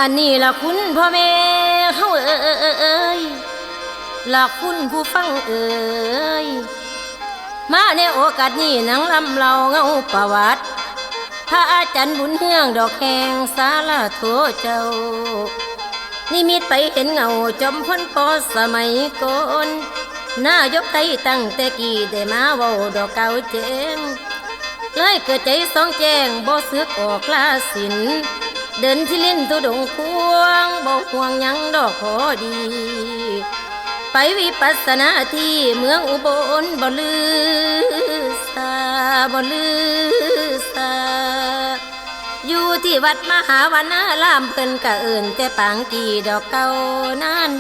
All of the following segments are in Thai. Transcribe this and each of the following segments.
อันนี้ล่ะคุณพ่อแม่เฮายล่ะคุณผู้ฟังมาในโอกาสนี้หนังลำเล่าเงาประวัติพระอาจารย์บุญเฮืองดอกแหงสาลาโถเจ้านิมิตไปเห็นเงาจอมพลปอสมัยก่อนนายกไทยตั้งแต่กี่ได้มาเว้าดอกเก่าเจงเลยเกิดใจสองแจงบ่ซึกออกลาสินเดินที่ลิ้นตุดงควงบ่ห่วงยังดอกขอดีไปวิปัสสนาที่เมืองอุบลบ่ลือสาบ่ลือสาอยู่ที่วัดมหาวนาลามเพิ่นกะเอิ้นแต่ปางกี่ดอกเก่านั้น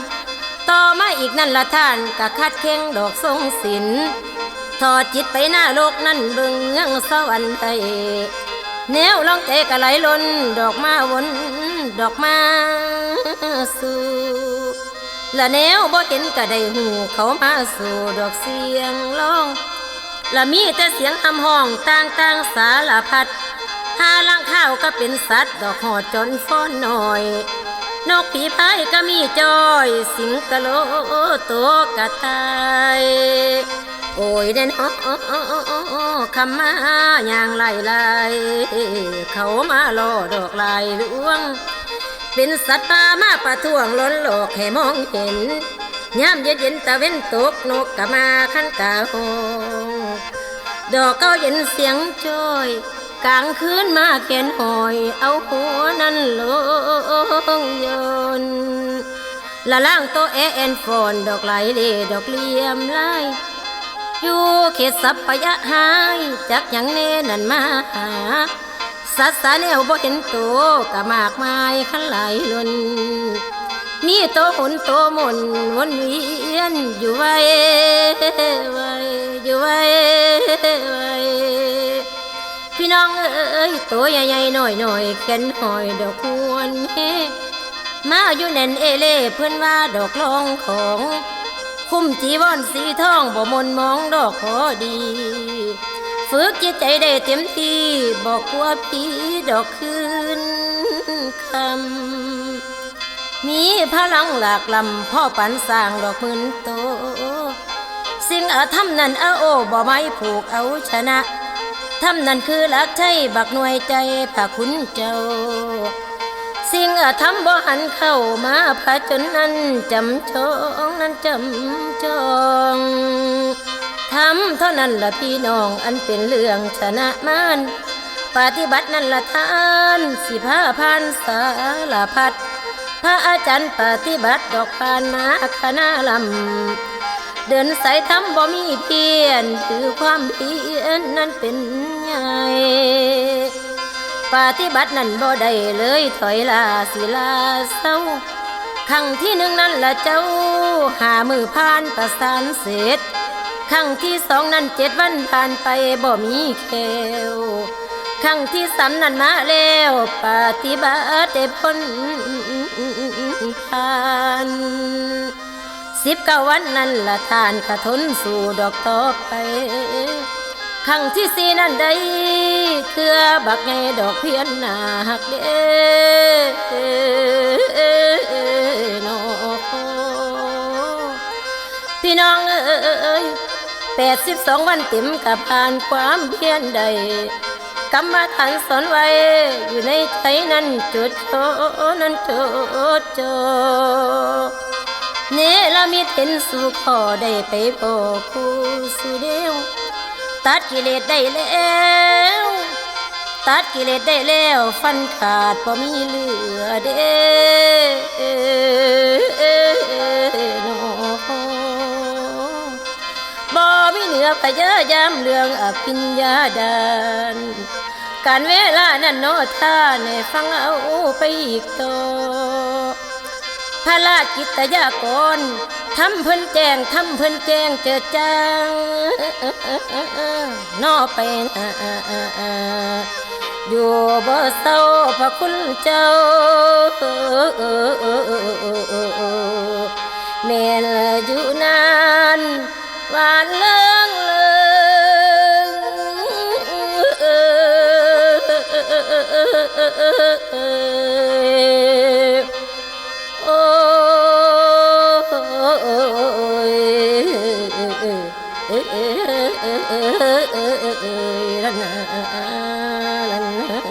ต่อมาอีกนั่นละท่านกะคัดเข่งดอกทรงศิลป์ทอดจิตไปหน้าโลกนั้นเบิ่งเมืองสวรรค์ไทยแนวลองใจกะไหลล้นดอกมาวนดอกมาสู่ละแนวบ่เห็นกะได้หูเขามาสู่ดอกเสียงร้องละมีแต่เสียงอำห้องต่างสารพัดหาลังข้าวก็เป็นสัตว์ดอกหอดจนฟ้อนหน่อยนกผีพายก็มีจอยสิงกะโลตัวกะตายโอ้ยเด่นคำมาอย่างไล่เขามาล่อดอกลายลวงเป็นสัตว์ป่ามาประท้วงล้นโลกให้มองเห็นยามเย็นตะเว้นตกนกกะมาขันกะหงดอกเก้าเย็นเสียงจอยกลางคืนมาเขียนหอยเอาหัวนั้นลงยนละล่างโตแอนฟอนดอกไหลเล่ดอกเลี่ยมไล่อยู่เขตสัพพยะหายจักยังเน่นั่นมาหาสัตว์สาแนวบ่เห็นโตกะมากมายขันไหลล้นมีโตหุ่นโตมนวนเวียนอยู่ไว้อยู่ไว้พี่น้องตัวใหญ่ๆหน่อยแขนหอยดอกควนเฮมาอยู่แน่นเอเล่เพื่อนว่าดอกรองของคุ้มจีวรสีทองบ่มนมองดอกขอดีฝึกจิตใจได้เต็มที่บอกว่าพี่ดอกคืนคำมีพลังหลากลำพ่อปันสร้างดอกมืนโตสิ่งอาธรรมนั้นโอ้บ่ไม่ผูกเอาชนะทำนั่นคือหลักใจบักหน่วยใจพระคุณเจ้าสิ่งทำบ่หันเข้ามาพระจนนั้นจำจองนั้นจำจองทำเท่านั้นละพี่น้องอันเป็นเรื่องชนะมันปฏิบัตินั่นละท่านสิพาพานสารพัดพระอาจารย์ปฏิบัติดอกพานมาคณะลำเดินสายธรรมบ่มีเพี้ยนถือความเพียรนั้นเป็นใหญ่ปฏิบัตินั้นบ่ได้เลยถอยลาศิลาเศร้าครั้งที่หนึ่งนั้นละเจ้าหามือผ่านประสานเสร็จครั้งที่สองนั้น7 วันผ่านไปบ่มีแควครั้งที่3นั้นมาแล้วปฏิบัติได้พ้นผ่าน19 วันนั้นละทานกระทนสู่ดอกต่อไปครั้งที่4นั้นได้เทื่อบักไงดอกเพียนหนักเด้นอพี่น้อง82 วันเต็มกับผ่านความเพียรใดกรรมฐานสอนไว้อยู่ในใจนั้นจุดโตนั้นจุดโจเนรมิตเห็นสู่ขอได้ไปพอคู่สู่เดียวตัดกิเลสได้แล้วตัดกิเลสได้แล้วฟันขาดพอมีเหลือเด้นบ่มีเหนือพยายามเรื่องอภิญญาดานการเวลานั้นโนท่าในฟังเอาไปอีกต่อพระราชกิตยากรทำเพิ่นแจ้งเจิดจางนอไปอยู่บ่เศร้าพระคุณเจ้าแม่อยู่นานหวานเลื่องเลย ลันนาลันนา